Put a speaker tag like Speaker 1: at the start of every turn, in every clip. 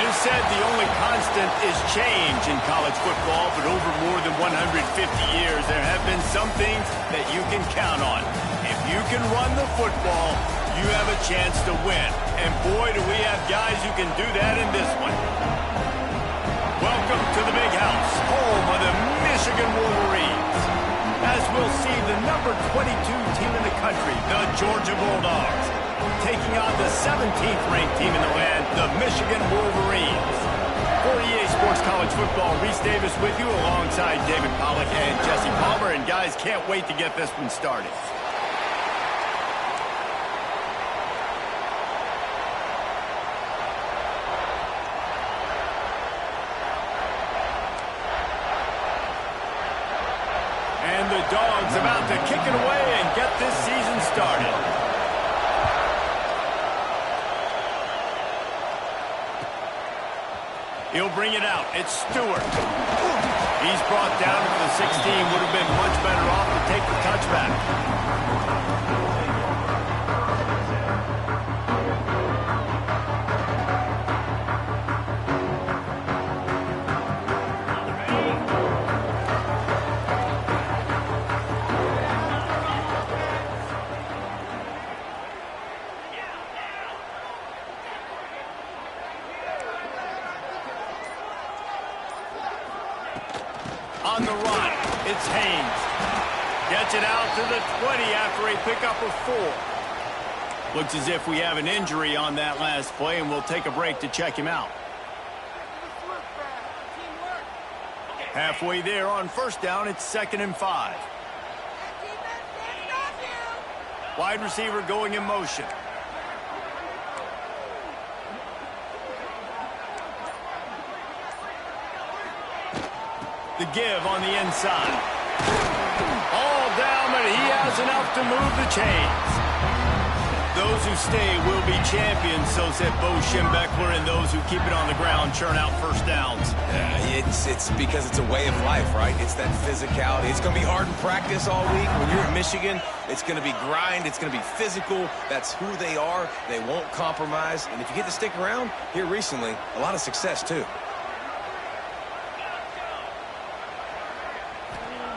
Speaker 1: It is said the only constant is change in college football, but over more than 150 years, there have been some things that you can count on. If you can run the football, you have a chance to win. And boy, do we have guys who can do that in this one. Welcome to the Big House, home of the Michigan Wolverines. As we'll see, the number 22 team in the country, the Georgia Bulldogs, taking on the 17th ranked team in the land, the Michigan Wolverines. For EA Sports College Football, Reese Davis with you alongside David Pollack and Jesse Palmer. And guys, can't wait to get this one started. And the Dogs about to kick it away and get this season started. He'll bring it out. It's Stewart. He's brought down to the 16. Would have been much better off to take the touchback. On the run, it's Haynes. Gets it out to the 20 after a pickup of 4. Looks as if we have an injury on that last play, and we'll take a break to check him out. Halfway there on first down, it's 2nd and 5. Wide receiver going in motion. The give on the inside. All down, but he has enough to move the chains. Those who stay will be champions, so said Bo Schembechler, and those who keep it on the ground churn out first downs.
Speaker 2: Yeah, it's because it's a way of life, right? It's that physicality. It's going to be hard in practice all week. When you're at Michigan, it's going to be grind. It's going to be physical. That's who they are. They won't compromise. And if you get to stick around here recently, a lot of success, too.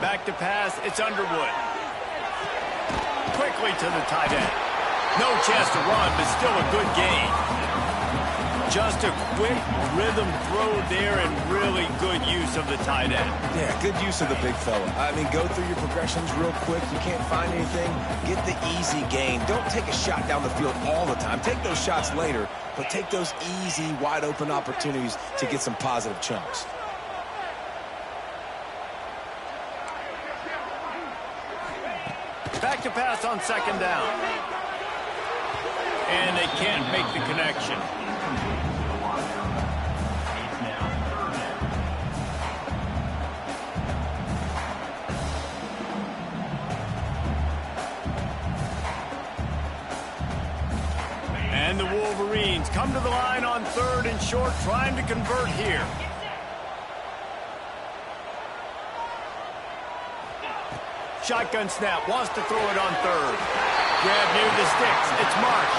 Speaker 1: Back to pass, it's Underwood. Quickly to the tight end. No chance to run, but still a good gain. Just a quick rhythm throw there and really good use of the tight end.
Speaker 2: Yeah, good use of the big fella. I mean, go through your progressions real quick. You can't find anything. Get the easy gain. Don't take a shot down the field all the time. Take those shots later, but take those easy, wide-open opportunities to get some positive chunks.
Speaker 1: Back to pass on 2nd down. And they can't make the connection. And the Wolverines come to the line on 3rd and short, trying to convert here. Shotgun snap, wants to throw it on 3rd. Grab near the sticks, it's Marsh.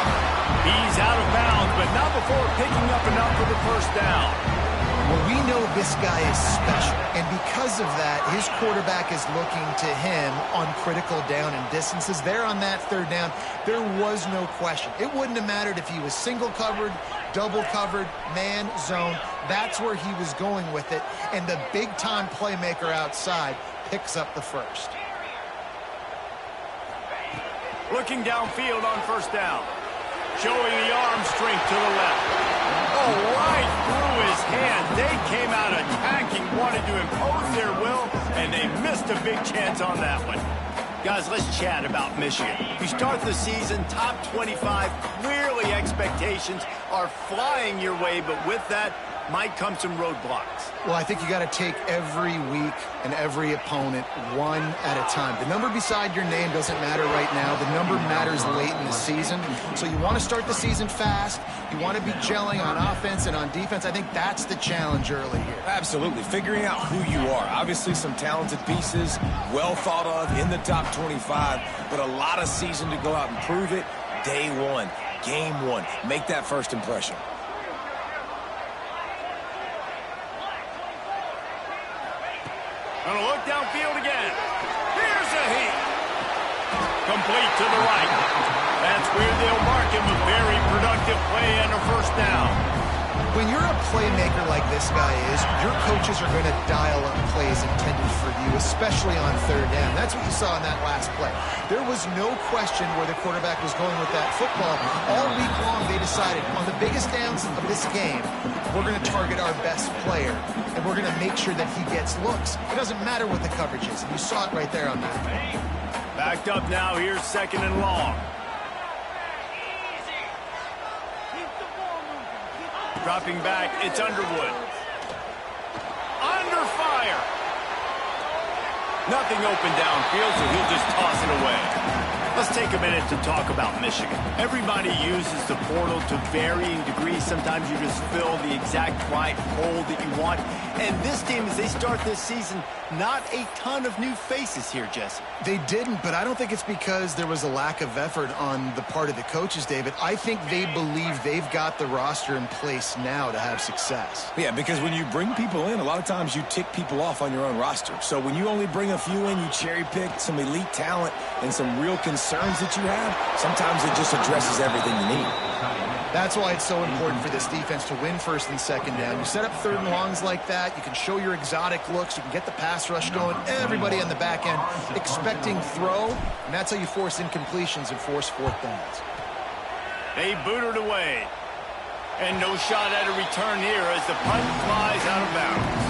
Speaker 1: He's out of bounds, but not before picking up enough for the first down.
Speaker 3: Well, we know this guy is special, and because of that, his quarterback is looking to him on critical down and distances. There on that 3rd down, there was no question. It wouldn't have mattered if he was single covered, double covered, man, zone. That's where he was going with it, and the big-time playmaker outside picks up the first.
Speaker 1: Looking downfield on first down. Showing the arm strength to the left. Oh, right through his hand. They came out attacking, wanted to impose their will, and they missed a big chance on that one. Guys, let's chat about Michigan. You start the season top 25. Clearly expectations are flying your way, but with that might come some roadblocks.
Speaker 3: Well, I think you got to take every week and every opponent one at a time. The number beside your name doesn't matter right now. The number matters late in the season. So you want to start the season fast. You want to be gelling on offense and on defense. I think that's the challenge early here.
Speaker 2: Absolutely. Figuring out who you are. Obviously some talented pieces, well thought of in the top 25, but a lot of season to go out and prove it. Day one, game one. Make that first impression.
Speaker 1: Gonna look downfield again. Here's a heat. Complete to the right. That's where they'll mark him. A very productive play and a first down.
Speaker 3: When you're a playmaker like this guy is, your coaches are going to dial up plays intended for you, especially on third down. That's what you saw in that last play. There was no question where the quarterback was going with that football. All week long, they decided on the biggest downs of this game, we're going to target our best player, and we're going to make sure that he gets looks. It doesn't matter what the coverage is. And you saw it right there on that.
Speaker 1: Backed up now. Here's second and long. Dropping back, it's Underwood. Under fire. Nothing open downfield, so he'll just toss it away. Let's take a minute to talk about Michigan. Everybody uses the portal to varying degrees. Sometimes you just fill the exact right hole that you want. And this team, as they start this season, not a ton of new faces here, Jesse.
Speaker 3: They didn't, but I don't think it's because there was a lack of effort on the part of the coaches, David. I think they believe they've got the roster in place now to have success.
Speaker 2: Yeah, because when you bring people in, a lot of times you tick people off on your own roster. So when you only bring a few in, you cherry-pick some elite talent and some real concerns that you have, sometimes it just addresses everything you need.
Speaker 3: That's why it's so important for this defense to win first and second down. You set up third and longs like that, you can show your exotic looks, you can get the pass rush going, everybody on the back end expecting throw, and that's how you force incompletions and force fourth downs.
Speaker 1: They boot it away. And no shot at a return here as the punt flies out of bounds.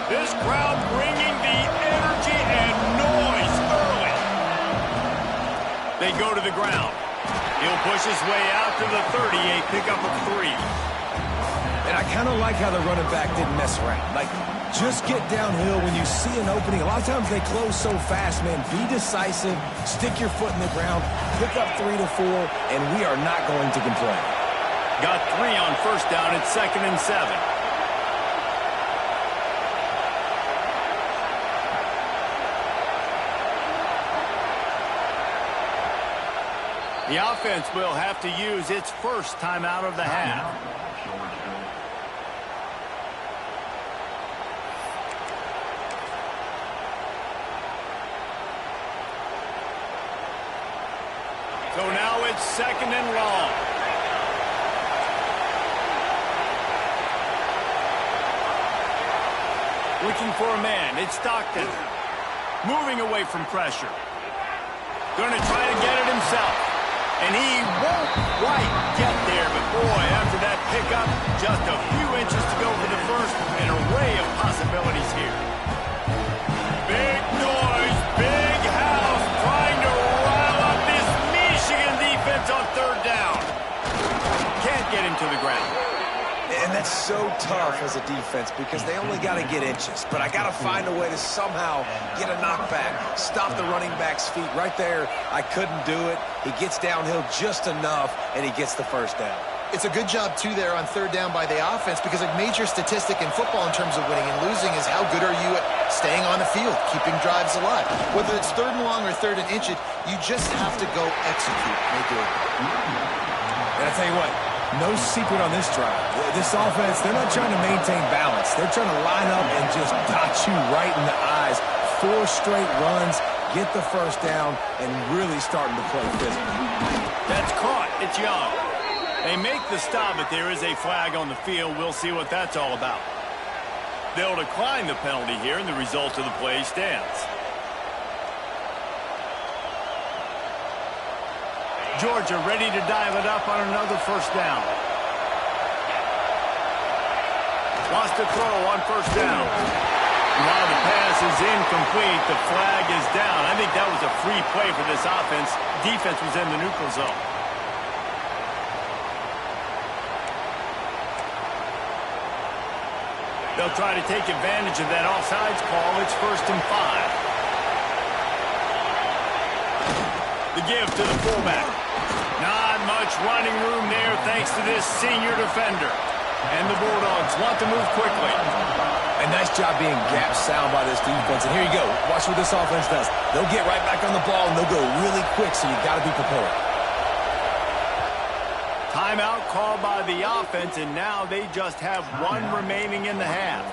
Speaker 1: This crowd bringing the energy and noise early. They go to the ground. He'll push his way out to the 38, pick up a 3.
Speaker 2: And I kind of like how the running back didn't mess around. Like, just get downhill when you see an opening. A lot of times they close so fast, man. Be decisive, stick your foot in the ground, pick up 3 to 4, and we are not going to complain.
Speaker 1: Got 3 on first down. It's 2nd and 7. The offense will have to use its first timeout of the half. So now it's 2nd and long. Looking for a man. It's Stockton. Moving away from pressure. Going to try to get it himself. And he won't quite get there, but boy, after that pickup, just a few inches to go for the first. An array of possibilities here. Big noise, big house, trying to rile up this Michigan defense on third down. Can't get him to the ground.
Speaker 2: And that's so tough as a defense because they only got to get inches. But I got to find a way to somehow get a knockback, stop the running back's feet. Right there, I couldn't do it. He gets downhill just enough, and he gets the first down.
Speaker 3: It's a good job, too, there on third down by the offense because a major statistic in football in terms of winning and losing is how good are you at staying on the field, keeping drives alive. Whether it's third and long or third and inches, you just have to go execute. They do it.
Speaker 2: And I tell you what, no secret on this drive. This offense, they're not trying to maintain balance. They're trying to line up and just dot you right in the eyes. 4 straight runs, get the first down, and really starting to play physical.
Speaker 1: That's caught. It's Young. They make the stop, but there is a flag on the field. We'll see what that's all about. They'll decline the penalty here, and the result of the play stands. Georgia ready to dial it up on another first down. Wants to throw on first down. While the pass is incomplete, the flag is down. I think that was a free play for this offense. Defense was in the neutral zone. They'll try to take advantage of that offsides call. It's 1st and 5. The give to the fullback. Not much running room there thanks to this senior defender. And the Bulldogs want to move quickly.
Speaker 2: A nice job being gap sound by this defense. And here you go. Watch what this offense does. They'll get right back on the ball, and they'll go really quick, so you've got to be prepared.
Speaker 1: Timeout called by the offense, and now they just have one remaining in the half.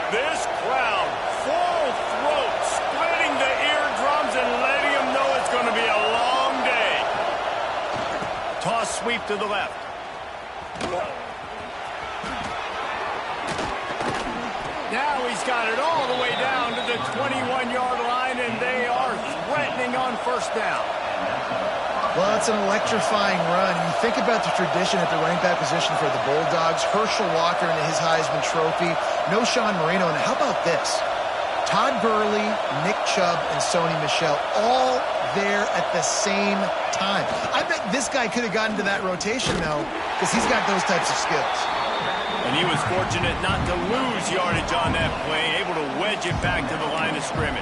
Speaker 1: This crowd, full throat, splitting the eardrums and letting them know it's going to be a long day. Toss sweep to the left. Now he's got it all the way down to the 21-yard line, and they are threatening on first down.
Speaker 3: Well, it's an electrifying run. You think about the tradition at the running back position for the Bulldogs. Herschel Walker into his Heisman Trophy. No Sean Marino. And how about this? Todd Gurley, Nick Chubb, and Sony Michel all there at the same time. I bet this guy could have gotten to that rotation, though, because he's got those types of skills.
Speaker 1: And he was fortunate not to lose yardage on that play, able to wedge it back to the line of scrimmage.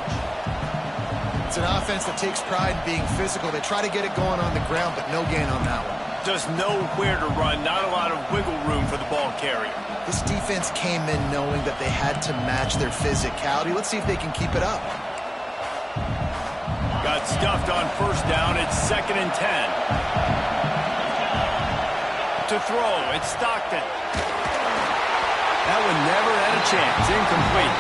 Speaker 3: It's an offense that takes pride in being physical. They try to get it going on the ground, but no gain on that one.
Speaker 1: Just nowhere to run, not a lot of wiggle room for the ball carrier.
Speaker 3: This defense came in knowing that they had to match their physicality. Let's see if they can keep it up.
Speaker 1: Got stuffed on first down. It's 2nd and 10. To throw, it's Stockton. That one never had a chance. Incomplete.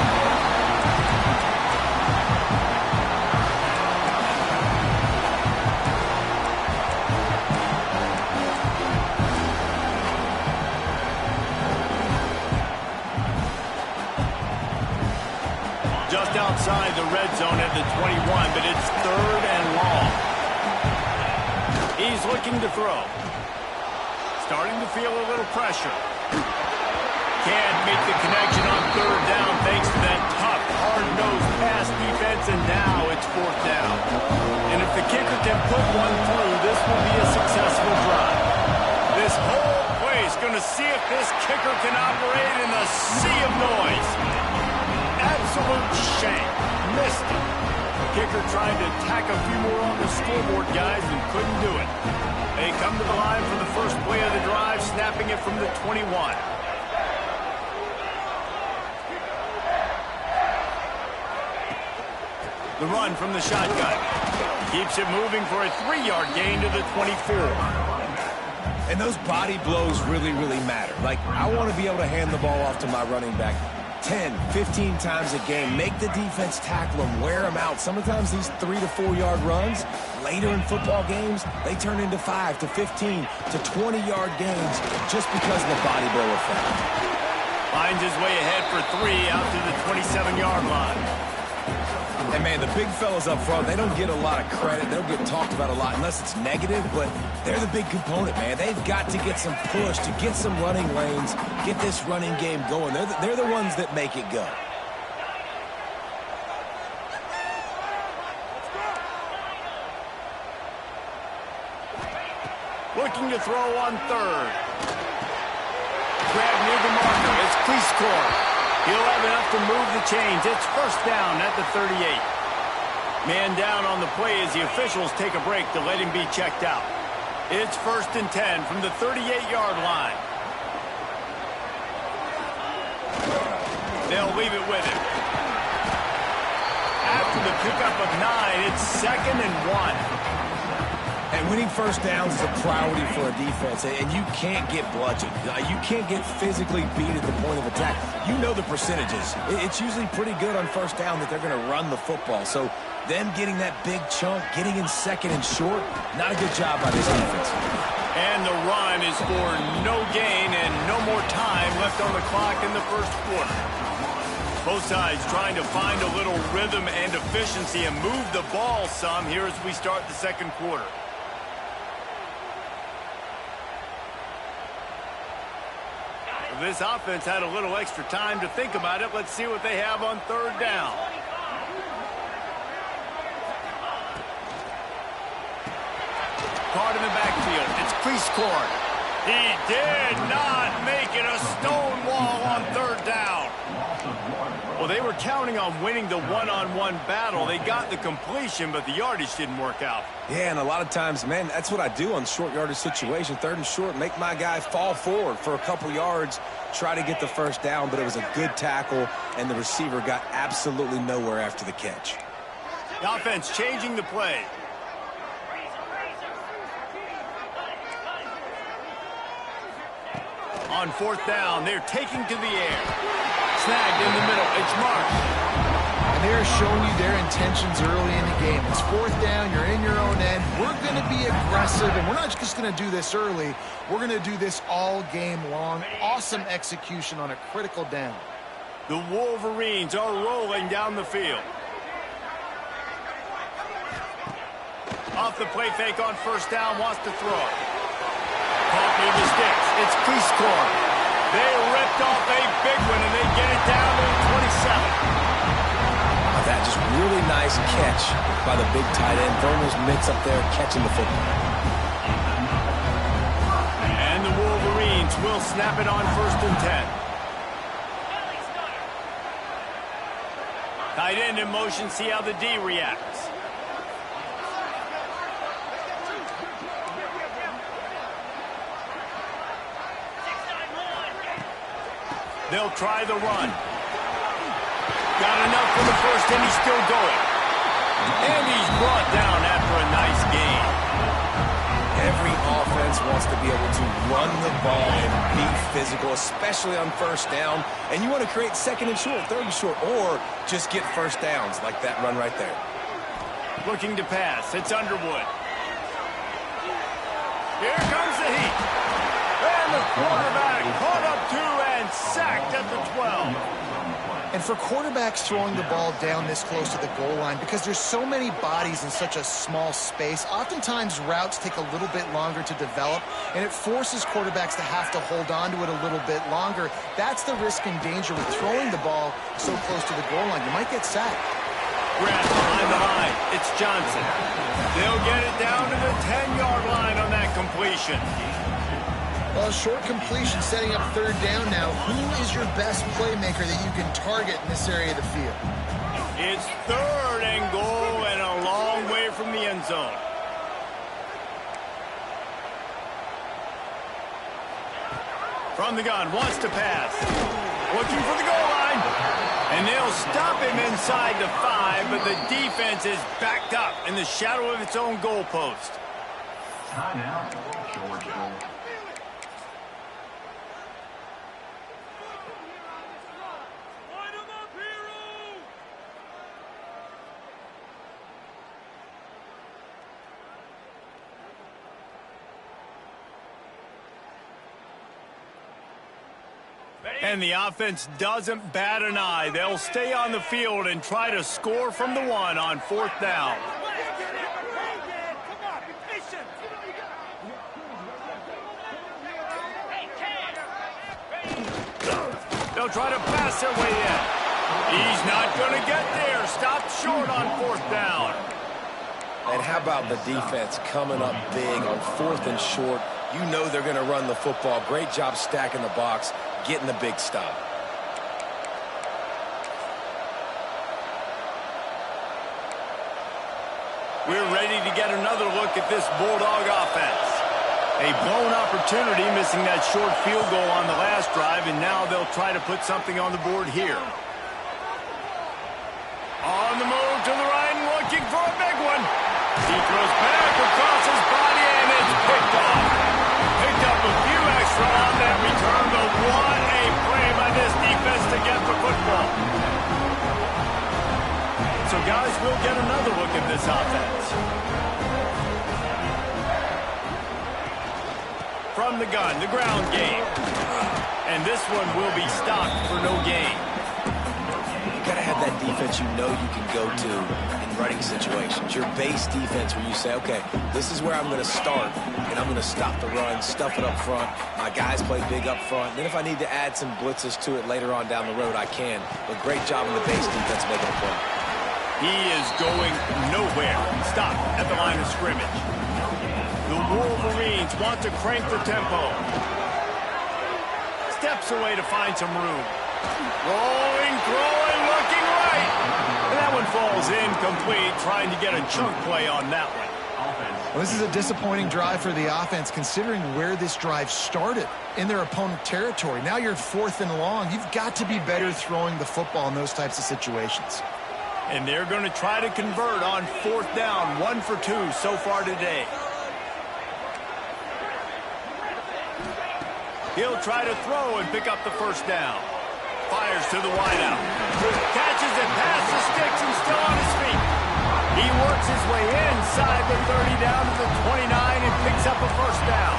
Speaker 1: Just outside the red zone at the 21, but it's 3rd and long. He's looking to throw. Starting to feel a little pressure. Can't make the connection on 3rd down thanks to that tough, hard-nosed pass defense, and now it's 4th down. And if the kicker can put one through, this will be a successful drive. This whole play is going to see if this kicker can operate in the sea of noise. Absolute shank. Missed it. Kicker trying to tack a few more on the scoreboard, guys, and couldn't do it. They come to the line for the first play of the drive, snapping it from the 21. The run from the shotgun. Keeps it moving for a 3-yard gain to the 24.
Speaker 2: And those body blows really, really matter. Like, I want to be able to hand the ball off to my running back 10, 15 times a game. Make the defense tackle them, wear them out. Sometimes these 3 to 4 yard runs, later in football games, they turn into 5 to 15 to 20-yard gains just because of the body blow effect.
Speaker 1: Finds his way ahead for 3 out to the 27-yard line.
Speaker 2: And, man, the big fellas up front, they don't get a lot of credit. They don't get talked about a lot unless it's negative, but they're the big component, man. They've got to get some push, to get some running lanes, get this running game going. They're the ones that make it go.
Speaker 1: Looking to throw on 3rd. Grab near the marker. It's Cleescore. He'll have enough to move the chains. It's first down at the 38. Man down on the play as the officials take a break to let him be checked out. It's 1st and 10 from the 38-yard line. They'll leave it with him. After the pickup of 9, it's 2nd and 1.
Speaker 2: And winning first downs is a priority for a defense, and you can't get bludgeoned. You can't get physically beat at the point of attack. You know the percentages. It's usually pretty good on first down that they're going to run the football. So them getting that big chunk, getting in 2nd and short, not a good job by this defense.
Speaker 1: And the run is for no gain and no more time left on the clock in the first quarter. Both sides trying to find a little rhythm and efficiency and move the ball some here as we start the second quarter. This offense had a little extra time to think about it. Let's see what they have on 3rd down. Caught in the backfield. It's Cleescore. He did not make it a stone wall on 3rd down. Well, they counting on winning the one-on-one battle. They got the completion, but the yardage didn't work out.
Speaker 2: Yeah, and a lot of times, man, that's what I do on short yardage situation. 3rd and short, make my guy fall forward for a couple yards, try to get the first down, but it was a good tackle, and the receiver got absolutely nowhere after the catch.
Speaker 1: The offense changing the play. On 4th down, they're taking to the air. Snagged in the middle. It's Marsh.
Speaker 3: And they're showing you their intentions early in the game. It's 4th down. You're in your own end. We're going to be aggressive, and we're not just going to do this early. We're going to do this all game long. Awesome execution on a critical down.
Speaker 1: The Wolverines are rolling down the field. Off the play fake on 1st down, wants to throw. Caught near the sticks. It's Cleescore. They ripped off a big one, and they get it down to the 27.
Speaker 2: That just really nice catch by the big tight end. Verner's Mitts up there catching the football.
Speaker 1: And the Wolverines will snap it on 1st and 10. Tight end in motion, see how the D reacts. They'll try the run. Got enough for the first, and he's still going. And he's brought down after a nice gain.
Speaker 2: Every offense wants to be able to run the ball and be physical, especially on 1st down. And you want to create 2nd and short, 3rd and short, or just get 1st downs like that run right there.
Speaker 1: Looking to pass. It's Underwood. Here comes the heat. And the quarterback caught up to and sacked at the 12.
Speaker 3: And for quarterbacks throwing the ball down this close to the goal line, because there's so many bodies in such a small space, oftentimes routes take a little bit longer to develop, and it forces quarterbacks to have to hold on to it a little bit longer. That's the risk and danger with throwing the ball so close to the goal line. You might get sacked.
Speaker 1: Grant behind the line. It's Johnson. They'll get it down to the 10-yard line on that completion.
Speaker 3: Well, short completion setting up 3rd down now. Who is your best playmaker that you can target in this area of the field?
Speaker 1: It's 3rd and goal and a long way from the end zone. From the gun, wants to pass. Looking for the goal line. And they'll stop him inside the 5, but the defense is backed up in the shadow of its own goalpost.
Speaker 4: Timeout, Georgia.
Speaker 1: And the offense doesn't bat an eye. They'll stay on the field and try to score from the 1 on 4th down. They'll try to pass their way in. He's not going to get there. Stopped short on 4th down.
Speaker 2: And how about the defense coming up big on 4th and short? You know they're going to run the football. Great job stacking the box, getting the big stop.
Speaker 1: We're ready to get another look at this Bulldog offense. A blown opportunity, missing that short field goal on the last drive, and now they'll try to put something on the board here. On the move to the right and looking for a big one. He throws back across his body, and it's picked off. Picked up a few extra on that return, but what a play by this defense to get the football. So, guys, we'll get another look at this offense. From the gun, the ground game. And this one will be stopped for no gain.
Speaker 2: You got to have that defense you know you can go to in running situations. Your base defense where you say, okay, this is where I'm going to start, and I'm going to stop the run, stuff it up front. My guys play big up front. Then if I need to add some blitzes to it later on down the road, I can. But great job on the base defense making a play.
Speaker 1: He is going nowhere. Stop at the line of scrimmage. The Wolverines want to crank the tempo. Steps away to find some room. Rolling, throwing, looking right. And that one falls incomplete, trying to get a chunk play on that one.
Speaker 3: Well, this is a disappointing drive for the offense, considering where this drive started in their opponent territory. Now you're 4th and long. You've got to be better throwing the football in those types of situations.
Speaker 1: And they're going to try to convert on 4th down. 1 for 2 so far today. He'll try to throw and pick up the first down. Fires to the wideout. Catches it past the sticks and still on his feet. He works his way inside the 30 down to the 29 and picks up a first down.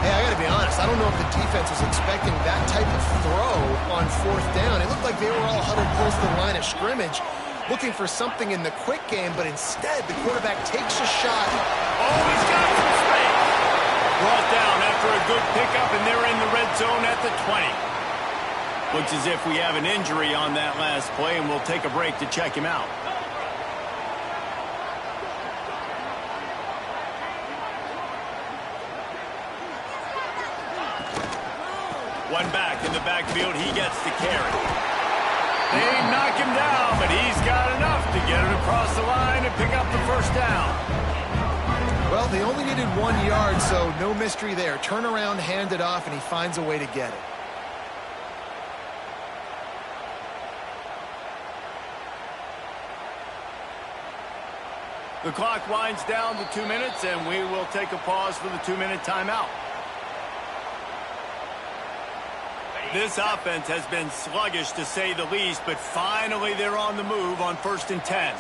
Speaker 3: Hey, I got to be honest. I don't know if the defense was expecting that type of throw on 4th down. It looked like they were all huddled close to the line of scrimmage, looking for something in the quick game, but instead the quarterback takes a shot.
Speaker 1: Oh, he's got some space. Brought down after a good pickup, and they're in the red zone at the 20. Looks as if we have an injury on that last play, and we'll take a break to check him out. One back in the backfield, he gets the carry. They knock him down, but he's got enough to get it across the line and pick up the first down.
Speaker 3: Well, they only needed 1 yard, so no mystery there. Turn around, hand it off, and he finds a way to get it.
Speaker 1: The clock winds down to 2 minutes, and we will take a pause for the 2-minute timeout. This offense has been sluggish, to say the least, but finally they're on the move on 1st and 10.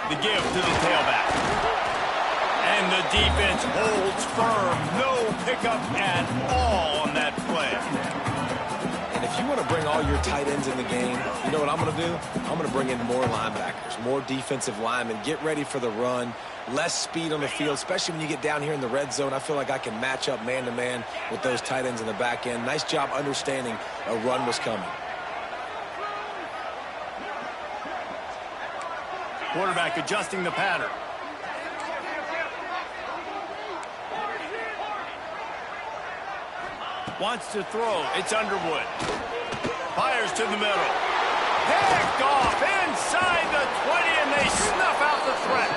Speaker 1: The give to the tailback. And the defense holds firm. No pickup at all on that play.
Speaker 2: And if you want to bring all your tight ends in the game, you know what I'm going to do? I'm going to bring in more linebackers, more defensive linemen. Get ready for the run. Less speed on the field, especially when you get down here in the red zone. I feel like I can match up man-to-man with those tight ends in the back end. Nice job understanding a run was coming.
Speaker 1: Quarterback adjusting the pattern. Wants to throw. It's Underwood. Fires to the middle. Picked off inside the 20, and they snuff out the threat.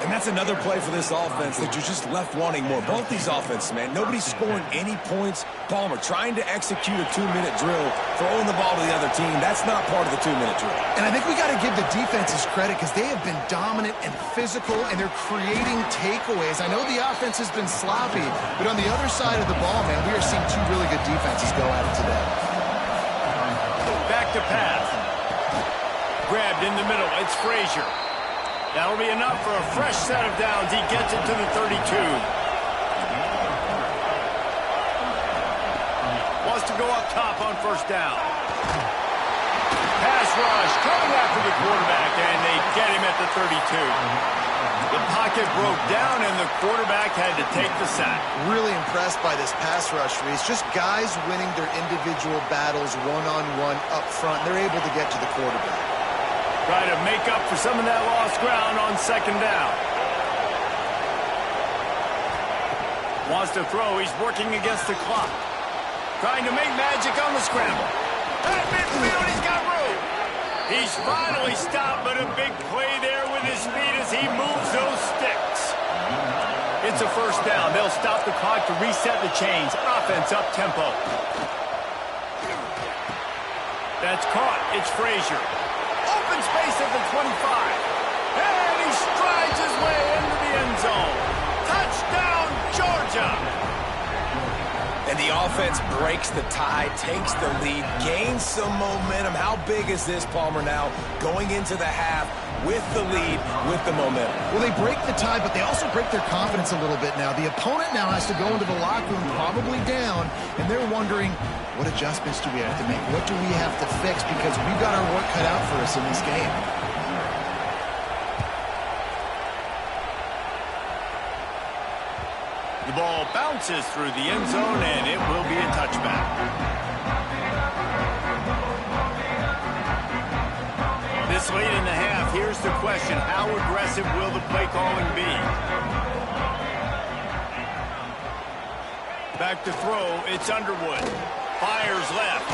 Speaker 2: And that's another play for this offense that you're just left wanting more. Both these offenses, man, nobody's scoring any points. Palmer trying to execute a 2-minute drill, throwing the ball to the other team. That's not part of the 2-minute drill.
Speaker 3: And I think we got to give the defenses credit because they have been dominant and physical, and they're creating takeaways. I know the offense has been sloppy, but on the other side of the ball, man, we are seeing 2 really good defenses go at it today.
Speaker 1: Back to pass. Grabbed in the middle. It's Frazier. That'll be enough for a fresh set of downs. He gets it to the 32. Wants to go up top on 1st down. Pass rush coming after the quarterback, and they get him at the 32. The pocket broke down, and the quarterback had to take the sack.
Speaker 3: Really impressed by this pass rush, Reese. Just guys winning their individual battles one-on-one up front. They're able to get to the quarterback.
Speaker 1: Try to make up for some of that lost ground on 2nd down. Wants to throw. He's working against the clock. Trying to make magic on the scramble. At midfield, he's got room. He's finally stopped, but a big play there with his feet as he moves those sticks. It's a 1st down. They'll stop the clock to reset the chains. Offense up tempo. That's caught. It's Frazier. Open space at the 25. And he strides his way into the end zone. Touchdown, Georgia.
Speaker 2: And the offense breaks the tie, takes the lead, gains some momentum. How big is this, Palmer, now going into the half with the lead, with the momentum?
Speaker 3: Well, they break the tie, but they also break their confidence a little bit now. The opponent now has to go into the locker room probably down, and they're wondering, what adjustments do we have to make? What do we have to fix? Because we've got our work cut out for us in this game.
Speaker 1: The ball bounces through the end zone, and it will be a touchback. the question, how aggressive will the play calling be? Back to throw, it's Underwood. Fires left.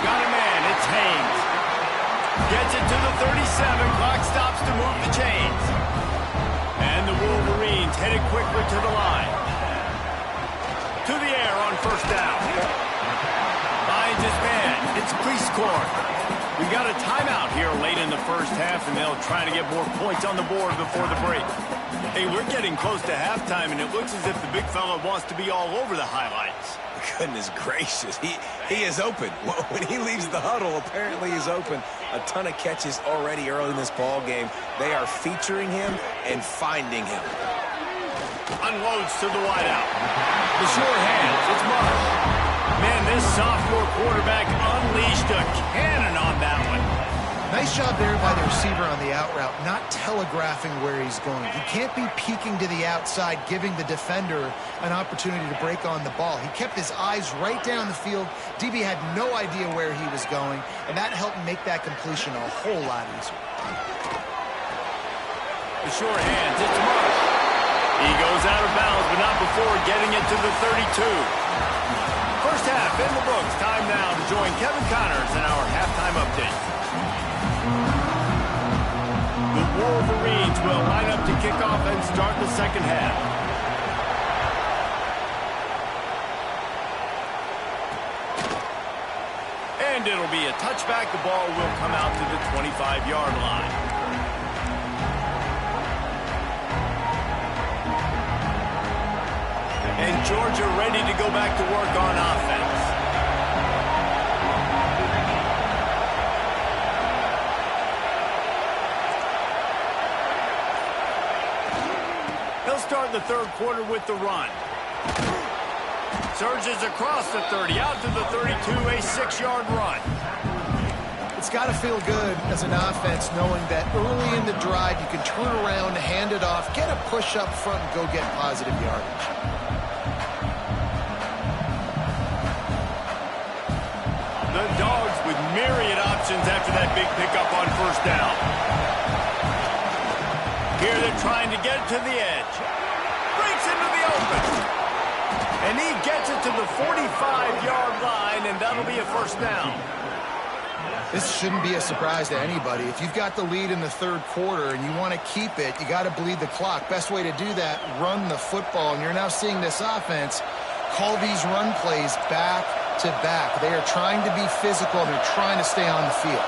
Speaker 1: Got a man, it's Haynes. Gets it to the 37, clock stops to move the chains. And the Wolverines headed quickly to the line. To the air on first down. Finds his man, it's Priestcorn. We got a timeout here late in the first half, and they'll try to get more points on the board before the break. Hey, we're getting close to halftime, and it looks as if the big fella wants to be all over the highlights.
Speaker 2: Goodness gracious, he is open. When he leaves the huddle, apparently he's open. A ton of catches already early in this ball game. They are featuring him and finding him.
Speaker 1: Unloads to the wideout. The short hands, it's Marsh. Man, this sophomore quarterback unleashed a cannon on that one.
Speaker 3: Nice job there by the receiver on the out route, not telegraphing where he's going. He can't be peeking to the outside, giving the defender an opportunity to break on the ball. He kept his eyes right down the field. DB had no idea where he was going, and that helped make that completion a whole lot easier.
Speaker 1: The short hands, it's Marsh. He goes out of bounds, but not before getting it to the 32. First half in the books. Time now to join Kevin Connors in our halftime update. The Wolverines will line up to kick off and start the second half. And it'll be a touchback. The ball will come out to the 25-yard line. And Georgia ready to go back to work on offense. He'll start the third quarter with the run. Surges across the 30, out to the 32, a 6-yard run.
Speaker 3: It's got to feel good as an offense knowing that early in the drive you can turn around, hand it off, get a push up front, and go get positive yardage.
Speaker 1: The Dogs with myriad options after that big pickup on first down. Here they're trying to get to the edge. Breaks into the open. And he gets it to the 45-yard line, and that'll be a first down.
Speaker 3: This shouldn't be a surprise to anybody. If you've got the lead in the third quarter and you want to keep it, you got to bleed the clock. Best way to do that, run the football. And you're now seeing this offense call these run plays back to back. They are trying to be physical. They're trying to stay on the field.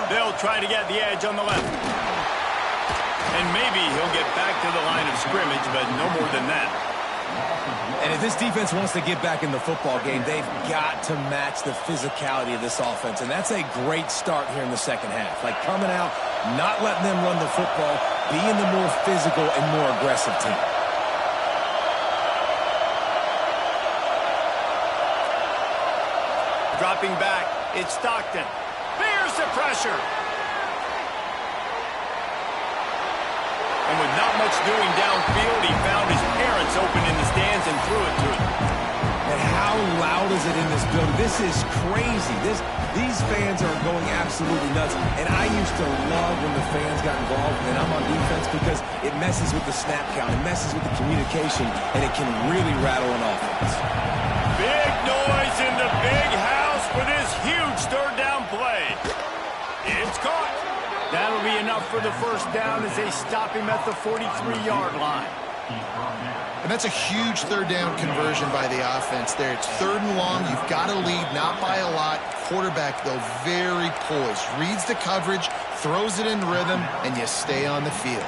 Speaker 1: They'll try to get the edge on the left. And maybe he'll get back to the line of scrimmage, but no more than that.
Speaker 2: And if this defense wants to get back in the football game, they've got to match the physicality of this offense. And that's a great start here in the second half. Like coming out, not letting them run the football, being the more physical and more aggressive team.
Speaker 1: Dropping back, it's Stockton. Bears the pressure. And with not much doing downfield, he found his parents open in the stands and threw it to them.
Speaker 2: And how loud is it in this building? This is crazy. These fans are going absolutely nuts. And I used to love when the fans got involved and I'm on defense because it messes with the snap count. It messes with the communication, and it can really rattle an offense.
Speaker 1: Big noise in the big house for this huge third down play. It's caught. That'll be enough for the first down as they stop him at the 43-yard line.
Speaker 3: And that's a huge third down conversion by the offense there. It's third and long. You've got to lead, not by a lot. Quarterback, though, very poised. Reads the coverage, throws it in rhythm, and you stay on the field.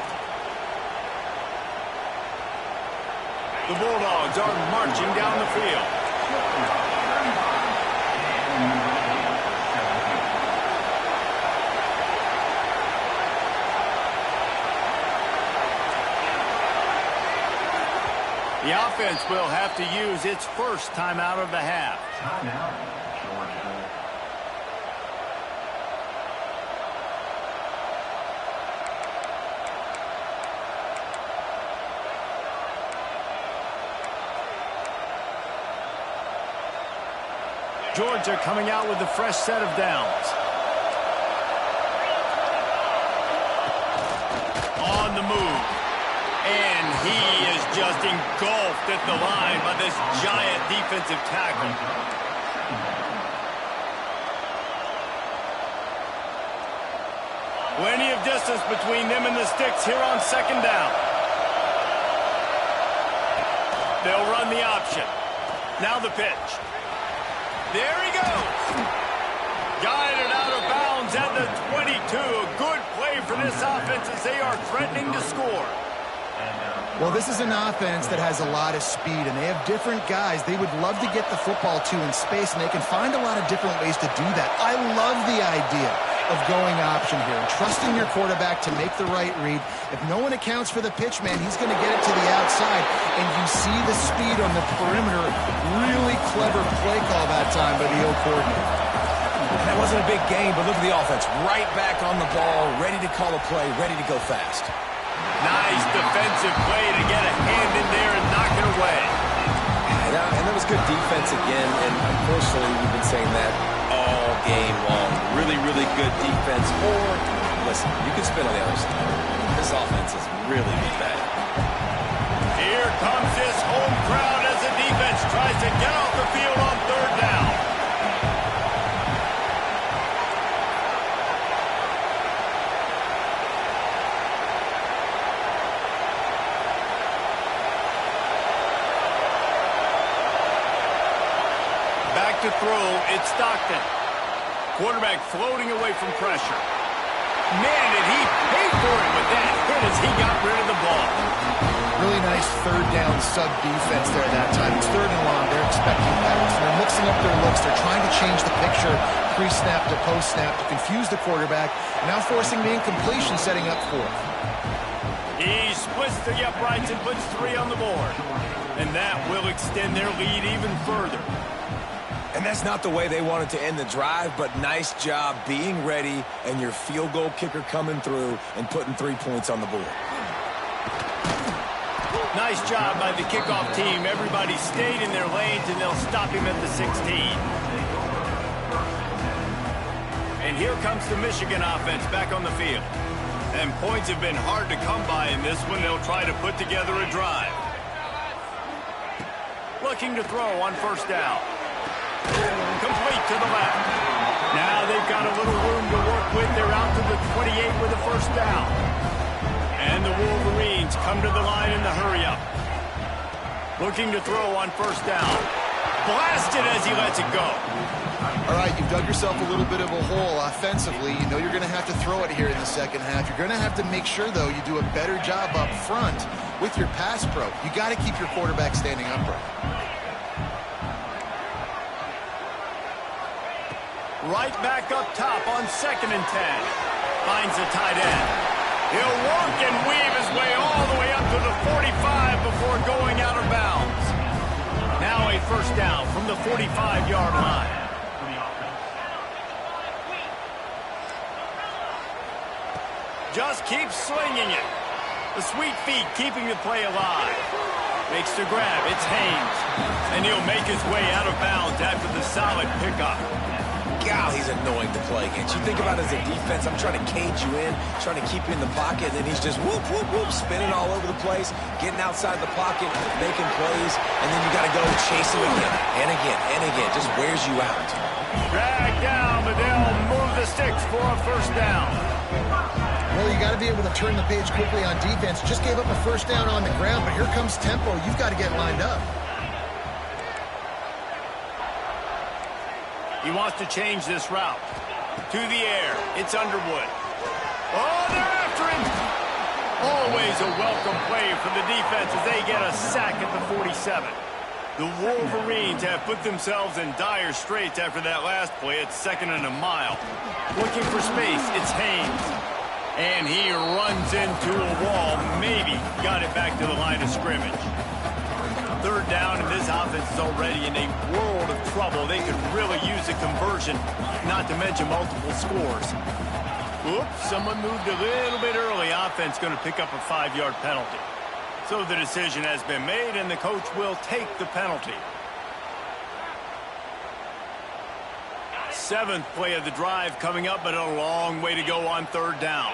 Speaker 1: The Bulldogs are marching down the field. The offense will have to use its first timeout of the half.
Speaker 4: Timeout, Georgia.
Speaker 1: Georgia coming out with a fresh set of downs. On the move. And he is just engulfed at the line by this giant defensive tackle. Plenty of distance between them and the sticks here on second down. They'll run the option. Now the pitch. There he goes. Guided out of bounds at the 22. A good play for this offense as they are threatening to score.
Speaker 3: Well, this is an offense that has a lot of speed, and they have different guys they would love to get the football to in space, and they can find a lot of different ways to do that. I love the idea of going option here and trusting your quarterback to make the right read. If no one accounts for the pitch, man, he's going to get it to the outside, and you see the speed on the perimeter. Really clever play call that time by the O coordinator.
Speaker 2: That wasn't a big game, but look at the offense. Right back on the ball, ready to call a play, ready to go fast.
Speaker 1: Nice defensive play to get a hand in there and knock it away.
Speaker 2: And that was good defense again, and unfortunately we've been saying that all game long. Really, really good defense. Or, listen, you can spin on the other side. This offense is really bad.
Speaker 1: Here comes this home crowd as the defense tries to get off the field on third down. To throw, it's Stockton. Quarterback floating away from pressure. Man, did he pay for it with that hit as he got rid of the ball.
Speaker 3: Really nice third down sub-defense there that time. It's third and long. They're expecting patterns. They're mixing up their looks. They're trying to change the picture pre-snap to post-snap to confuse the quarterback. Now forcing the incompletion, setting up fourth.
Speaker 1: He splits the uprights and puts 3 on the board. And that will extend their lead even further.
Speaker 2: And that's not the way they wanted to end the drive, but nice job being ready and your field goal kicker coming through and putting 3 points on the board.
Speaker 1: Nice job by the kickoff team. Everybody stayed in their lanes, and they'll stop him at the 16. And here comes the Michigan offense back on the field. And points have been hard to come by in this one. They'll try to put together a drive. Looking to throw on first down. Complete to the left. Now they've got a little room to work with. They're out to the 28 with a first down. And the Wolverines come to the line in the hurry-up. Looking to throw on first down. Blasted as he lets it go.
Speaker 3: All right, you've dug yourself a little bit of a hole offensively. You know you're going to have to throw it here in the second half. You're going to have to make sure, though, you do a better job up front with your pass pro. You got to keep your quarterback standing upright.
Speaker 1: Right back up top on 2nd and 10. Finds the tight end. He'll work and weave his way all the way up to the 45 before going out of bounds. Now a first down from the 45-yard line. Just keeps slinging it. The sweet feet keeping the play alive. Makes the grab. It's Haynes. And he'll make his way out of bounds after the solid pickup.
Speaker 2: God, he's annoying to play against. You think about it as a defense, I'm trying to cage you in, trying to keep you in the pocket, and then he's just whoop, whoop, whoop, spinning all over the place, getting outside the pocket, making plays, and then you got to go chase him again, and again, and again. Just wears you out.
Speaker 1: Drag down, but they'll move the sticks for a first down.
Speaker 3: Well, you got to be able to turn the page quickly on defense. Just gave up a first down on the ground, but here comes tempo. You've got to get lined up.
Speaker 1: He wants to change this route. To the air. It's Underwood. Oh, they're after him. Always a welcome play for the defense as they get a sack at the 47. The Wolverines have put themselves in dire straits after that last play. It's 2nd and a mile. Looking for space. It's Haynes. And he runs into a wall. Maybe got it back to the line of scrimmage. Third down, and this offense is already in a world of trouble. They could really use a conversion, not to mention multiple scores. Oops, someone moved a little bit early. Offense going to pick up a 5-yard penalty. So the decision has been made, and the coach will take the penalty. 7th play of the drive coming up, but a long way to go on 3rd down.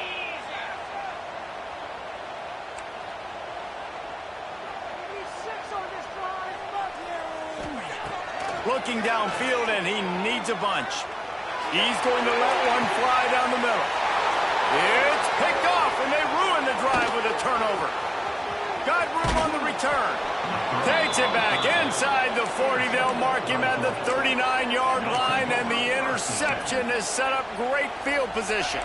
Speaker 1: Looking downfield, and he needs a bunch. He's going to let one fly down the middle. It's picked off, and they ruin the drive with a turnover. Got room on the return. Takes it back inside the 40. They'll mark him at the 39-yard line, and the interception has set up great field position.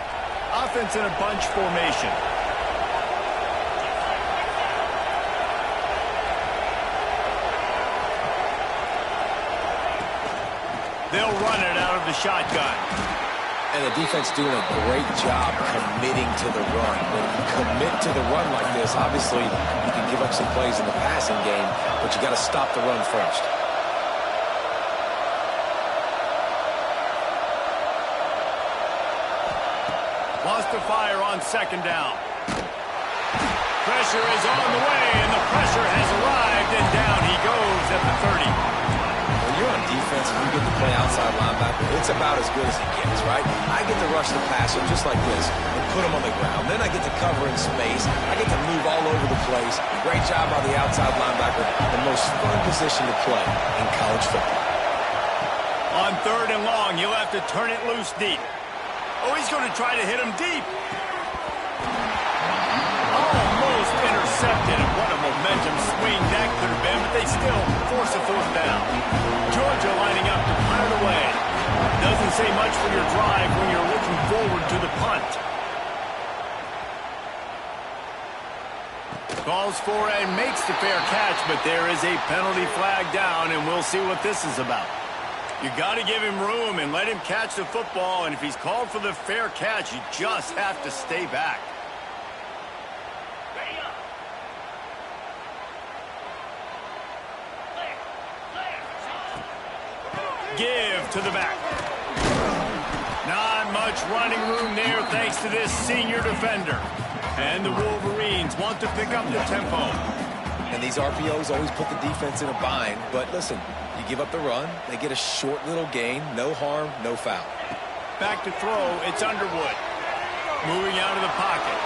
Speaker 1: Offense in a bunch formation. They'll run it out of the shotgun.
Speaker 2: And the defense doing a great job committing to the run. When you commit to the run like this, obviously you can give up some plays in the passing game, but you got to stop the run first.
Speaker 1: Lost the fire on 2nd down. Pressure is on the way, and the pressure has arrived, and down he goes at the 30.
Speaker 2: When you're on defense and you get to play outside linebacker, it's about as good as it gets, right? I get to rush the passer just like this and put him on the ground. Then I get to cover in space. I get to move all over the place. Great job by the outside linebacker. The most fun position to play in college football.
Speaker 1: On 3rd and long, he'll have to turn it loose deep. Oh, he's going to try to hit him deep. Almost intercepted. What a momentum swing that could have been, but they still force a 4th down. Georgia lining up to punt it away. Doesn't say much for your drive when you're looking forward to the punt. Calls for and makes the fair catch, but there is a penalty flag down, and we'll see what this is about. You got to give him room and let him catch the football, and if he's called for the fair catch, you just have to stay back. Give to the back. Not much running room there thanks to this senior defender. And the Wolverines want to pick up the tempo.
Speaker 2: And these RPOs always put the defense in a bind. But listen, you give up the run, they get a short little gain. No harm, no foul.
Speaker 1: Back to throw, it's Underwood. Moving out of the pocket.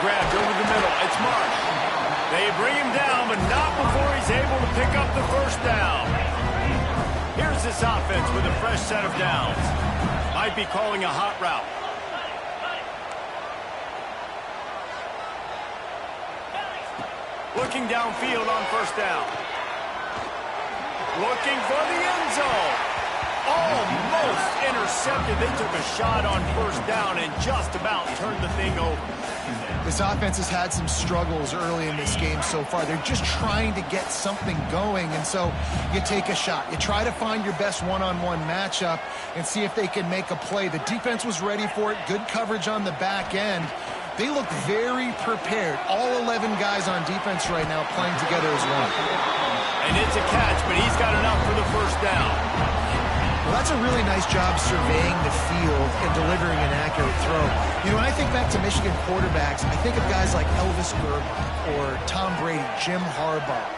Speaker 1: Grabbed over the middle, it's Marsh. They bring him down, but not before he's able to pick up the 1st down. Here's this offense with a fresh set of downs. Might be calling a hot route. Looking downfield on 1st down. Looking for the end zone. Almost intercepted. They took a shot on 1st down and just about turned the thing over.
Speaker 3: This offense has had some struggles early in this game so far. They're just trying to get something going, and so you take a shot. You try to find your best one-on-one matchup and see if they can make a play. The defense was ready for it. Good coverage on the back end. They look very prepared. All 11 guys on defense right now playing together as one.
Speaker 1: And it's a catch, but he's got enough for the 1st down.
Speaker 3: Well, that's a really nice job surveying the field and delivering an accurate throw. You know, when I think back to Michigan quarterbacks, I think of guys like Elvis Grbac or Tom Brady, Jim Harbaugh,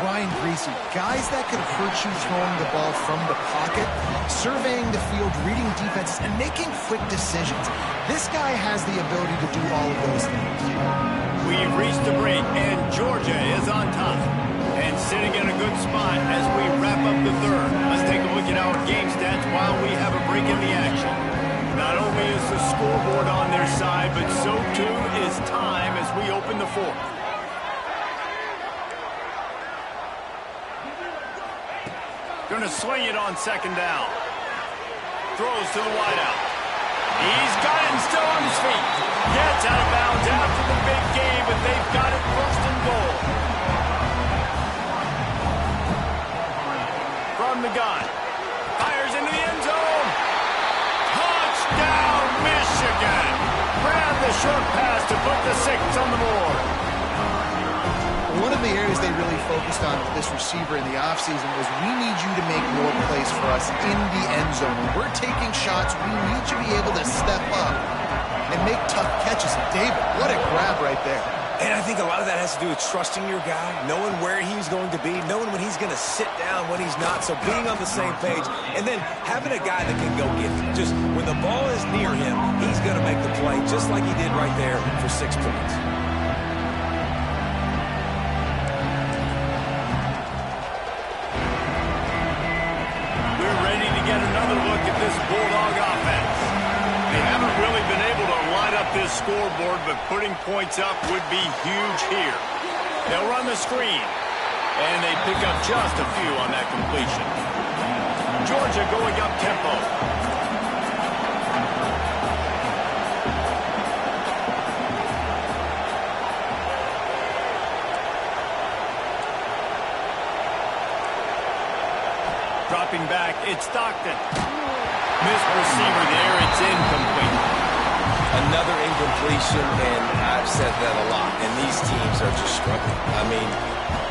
Speaker 3: Brian Griese, guys that could hurt you throwing the ball from the pocket, surveying the field, reading defenses, and making quick decisions. This guy has the ability to do all of those things.
Speaker 1: We've reached the break, and Georgia is on top. And sitting in a good spot as we wrap up the 3rd. Let's take a look at our game stats while we have a break in the action. Not only is the scoreboard on their side, but so too is time as we open the 4th. Going to swing it on 2nd down. Throws to the wideout. He's got it and still on his feet. Gets out of bounds after the big game, but they've got it 1st and goal. From the gun. Fires into the end zone. Touchdown, Michigan. Grab the short pass to put the 6 on the board.
Speaker 3: One of the areas they really focused on with this receiver in the offseason was we need you to make more plays for us in the end zone. When we're taking shots, we need you to be able to step up and make tough catches. David, what a grab right there.
Speaker 2: And I think a lot of that has to do with trusting your guy, knowing where he's going to be, knowing when he's going to sit down, when he's not. So being on the same page, and then having a guy that can go get it. Just when the ball is near him, he's going to make the play, just like he did right there for 6 points.
Speaker 1: We're ready to get another look at this Bulldog offense. They haven't really been able to line up this scoreboard, but putting points up would be huge here. They'll run the screen, and they pick up just a few on that completion. Georgia going up tempo. Dropping back, it's Stockton. Missed receiver there, it's incomplete.
Speaker 2: Another incompletion, and I've said that a lot, and these teams are just struggling. I mean,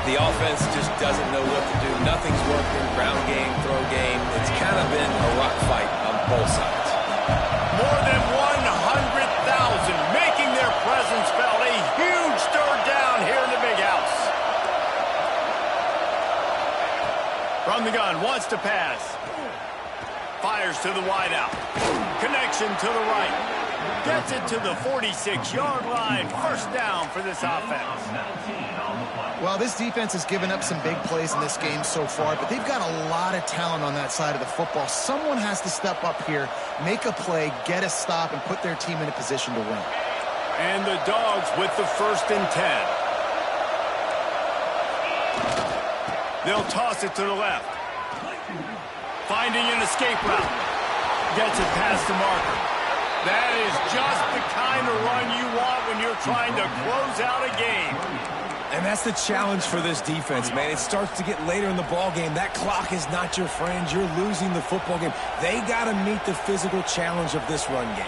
Speaker 2: the offense just doesn't know what to do. Nothing's working. Ground game, throw game. It's kind of been a rock fight on both sides.
Speaker 1: More than 100,000 making their presence felt. A huge third down here in the big house. From the gun, wants to pass. Fires to the wideout. Connection to the right. Gets it to the 46-yard line. First down for this offense.
Speaker 3: Well, this defense has given up some big plays in this game so far, but they've got a lot of talent on that side of the football. Someone has to step up here, make a play, get a stop, and put their team in a position to win.
Speaker 1: And the Dogs with the 1st and 10. They'll toss it to the left. Finding an escape route. Gets it past the marker. That is just the kind of run you want when you're trying to close out a game.
Speaker 2: And that's the challenge for this defense, man. It starts to get later in the ball game. That clock is not your friend. You're losing the football game. They got to meet the physical challenge of this run game.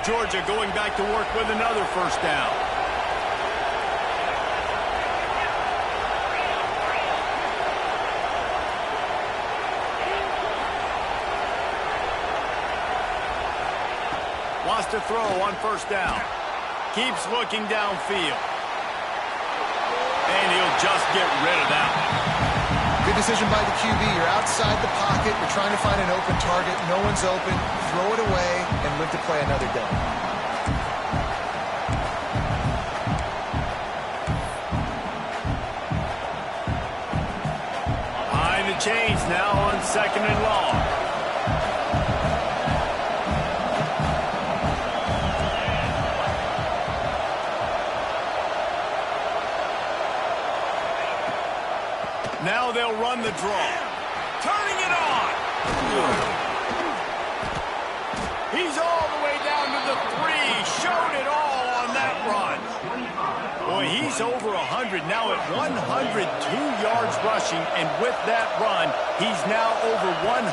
Speaker 1: Georgia going back to work with another first down. Wants to throw on first down. Keeps looking downfield. And he'll just get rid of that one.
Speaker 3: Good decision by the QB. You're outside the pocket. You're trying to find an open target. No one's open. Throw it away and live to play another day.
Speaker 1: Behind the chains now on 2nd and long. Now they'll run the draw. Turning it on. He's all the way down to the 3. Showed it all on that run. Boy, he's over 100 now at 102 yards rushing. And with that run, he's now over 100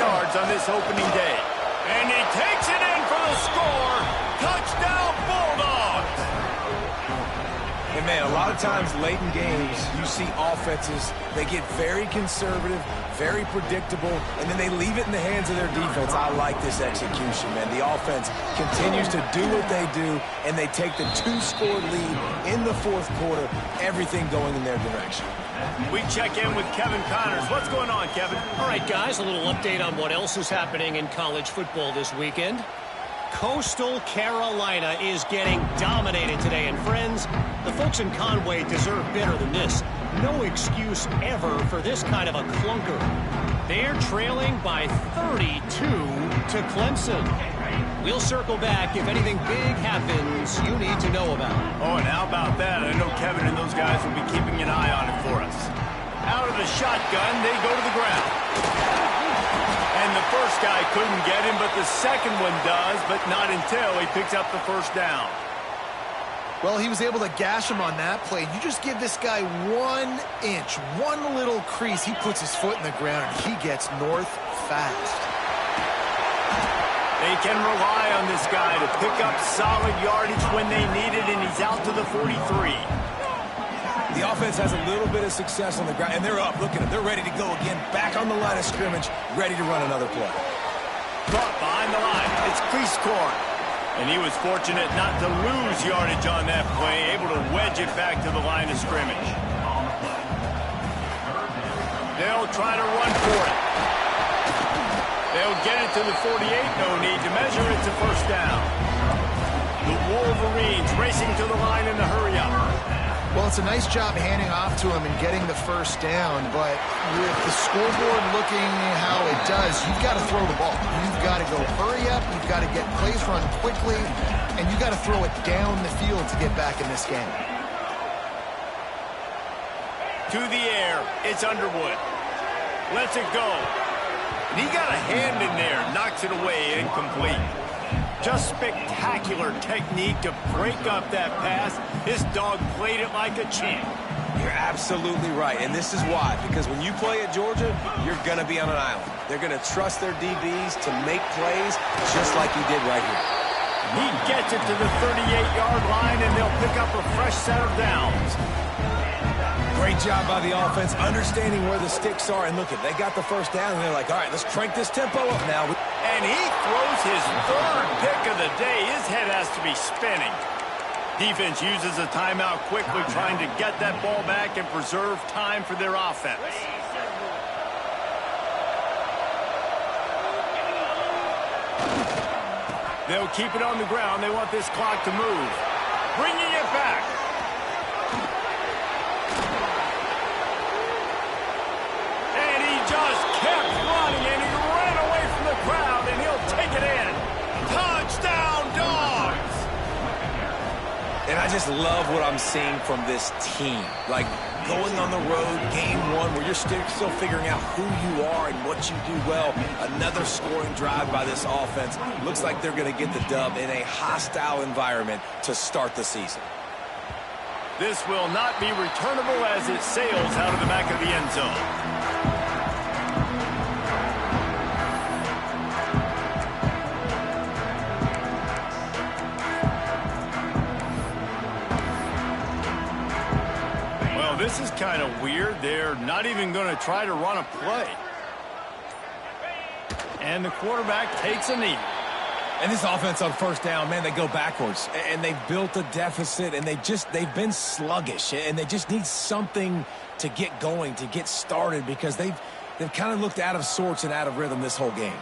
Speaker 1: yards on this opening day. And he takes it in for the score. Touchdown, Bulldogs.
Speaker 2: And, man, a lot of times late in games, you see offenses, they get very conservative, very predictable, and then they leave it in the hands of their defense. I like this execution, man. The offense continues to do what they do, and they take the 2-score lead in the 4th quarter, everything going in their direction.
Speaker 1: We check in with Kevin Connors. What's going on, Kevin?
Speaker 5: All right, guys, a little update on what else is happening in college football this weekend. Coastal Carolina is getting dominated today. And, friends, the folks in Conway deserve better than this. No excuse ever for this kind of a clunker. They're trailing by 32 to Clemson. We'll circle back if anything big happens you need to know about.
Speaker 1: Oh, and how about that? I know Kevin and those guys will be keeping an eye on it for us. Out of the shotgun, they go to the ground. And the first guy couldn't get him, but the second one does, but not until he picks up the first down.
Speaker 3: Well, he was able to gash him on that play. You just give this guy 1 inch, one little crease. He puts his foot in the ground, and he gets north fast.
Speaker 1: They can rely on this guy to pick up solid yardage when they need it, and he's out to the 43.
Speaker 2: The offense has a little bit of success on the ground, and they're up. Look at them. They're ready to go again. Back on the line of scrimmage, ready to run another play.
Speaker 1: Caught behind he scored. And he was fortunate not to lose yardage on that play, able to wedge it back to the line of scrimmage. They'll try to run for it. They'll get it to the 48. No need to measure. It's a first down. The Wolverines racing to the line in the hurry-up.
Speaker 3: Well, it's a nice job handing off to him and getting the first down, but with the scoreboard looking how it does, you've got to throw the ball. You've got to go hurry up, you've got to get plays run quickly, and you've got to throw it down the field to get back in this game.
Speaker 1: To the air, it's Underwood. Lets it go. And he got a hand in there, knocks it away, incomplete. Just spectacular technique to break up that pass. This dog played it like a champ.
Speaker 2: You're absolutely right, and this is why. Because when you play at Georgia, you're going to be on an island. They're going to trust their DBs to make plays just like he did right here.
Speaker 1: He gets it to the 38-yard line, and they'll pick up a fresh set of downs.
Speaker 2: Great job by the offense, understanding where the sticks are. And look, they got the first down, and they're like, all right, let's crank this tempo up now.
Speaker 1: And he throws his third pick of the day. His head has to be spinning. Defense uses a timeout quickly, trying to get that ball back and preserve time for their offense. They'll keep it on the ground. They want this clock to move. Bringing it back. And he just kept running, and he ran away from the crowd, and he'll take it in. Touchdown, Dogs!
Speaker 2: And I just love what I'm seeing from this team. Like, going on the road, game one, where you're still figuring out who you are and what you do well. Another scoring drive by this offense. Looks like they're going to get the dub in a hostile environment to start the season.
Speaker 1: This will not be returnable as it sails out of the back of the end zone. This is kind of weird. They're not even going to try to run a play. And the quarterback takes a knee.
Speaker 2: And this offense on first down, man, they go backwards. And they've built a deficit, and they've been sluggish. And they just need something to get going, to get started, because they've kind of looked out of sorts and out of rhythm this whole game.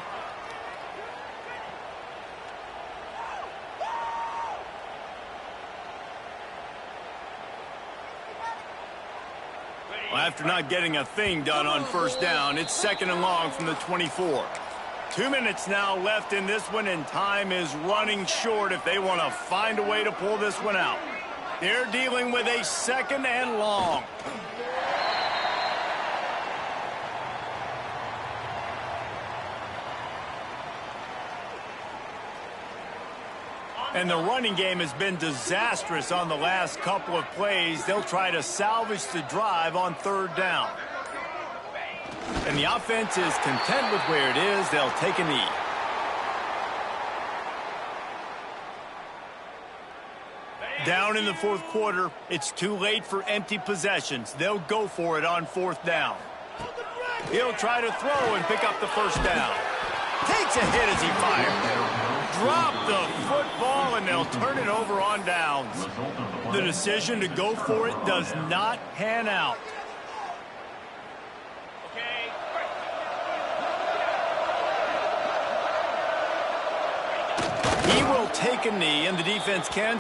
Speaker 1: After not getting a thing done on first down, it's 2nd and long from the 24. 2 minutes now left in this one, and time is running short if they want to find a way to pull this one out. They're dealing with a 2nd and long. And the running game has been disastrous on the last couple of plays. They'll try to salvage the drive on 3rd down. And the offense is content with where it is. They'll take a knee. Down in the 4th quarter, it's too late for empty possessions. They'll go for it on 4th down. He'll try to throw and pick up the first down. Takes a hit as he fires. Drop the football, and they'll turn it over on downs. The decision to go for it does not pan out. He will take a knee, and the defense can